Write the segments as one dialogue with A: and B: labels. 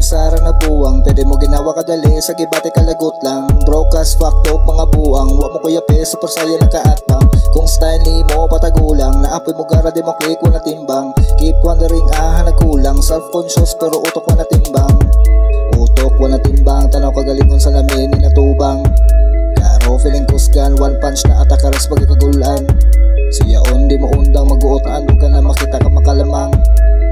A: Sara na buwang, pwede mo ginawa kadali, sa gibate kalagot lang. Broke as fuck dope mga buwang, wa mo kuya pe, super saya nakaatbang. Kung style ni mo patagulang, naapoy mo gara di mo click wala timbang. Keep wondering nagkulang, self-conscious pero utok wala timbang. Utok wala timbang, tanaw kagalingon sa lamin ni natubang. Karo feeling kusgan, one punch na atakaras pag ikagulan. Siyaon di mo undang mag-uot na ano ka na makita ka makalamang.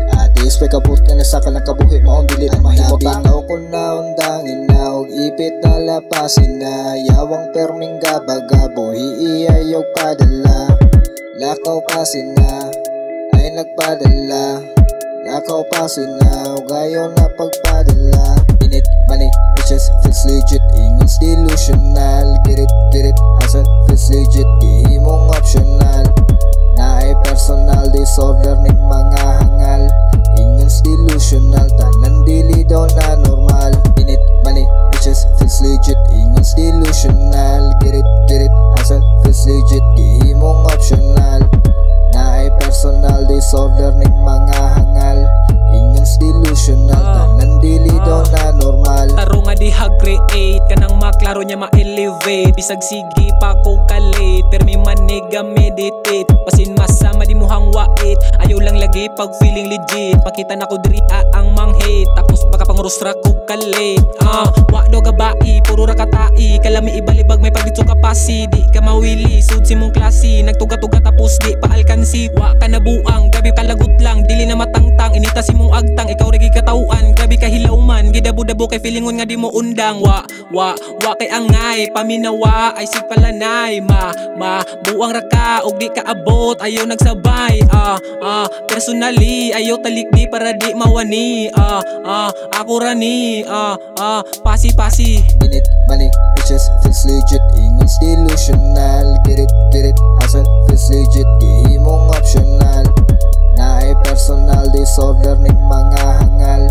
A: Atis pa'y kabut ka na sa ka nakabuhi mo ang dilit na mahimotang. Nabitaw ko na undangin na og ipit na lapasin na. Yawang perming gabagabo hiiyayog padala. Lakaw pasin na ay nagpadala. Lakaw pasin na og ayaw na pagpadala. Init, money, riches, feels legit. Ingon's delusional. Get it, hustle, feels legit. Gihimong optional. Na ay personal disorder ning mga hangal. Ingon's delusional, tanan dili daw na normal. Init, money, riches, feels legit. Ingon's delusional. Get it, hustle, feels legit. Gihimong optional. Na ay personal disorder ning mga hangal. Ingon's delusional, tanan dili daw na normal.
B: Taro nga diha create kanang maklaro niya ma-elevate. Bisag sige pa ko kalit, termi maniga meditate. Pasin masama di mo hangwait, ayaw lang lagi pag feeling legit. Pakita na ko diri ang manghit, tapos baka pangurusra ko kalit. Wa do gabai, puro ra katai. Kalami ibalibag may pagditso kapasi. Di ka mawili, sud si mong klase. Nagtuga-tuga tapos di pa alkansi. Wa ka nabuang, gabi kalagot lang. Dili na matangtang, inita si mong agtang. Ikaw rigi katauan, grabe ka hilaw man. Gidabo-dabo kay feelingon nga di mo undang. Wa kay angay, paminawa ay si palanay. Buang ra ka, og di ka abot. Ayaw nagsabay, personally ayaw talikdi para di mawani. Ako rani, pasi.
A: Init, money, riches, feels legit. Ingon's delusional. Get it, hustle, feels legit. Gihimong optional. Na ay personal disorder ning mga hangal.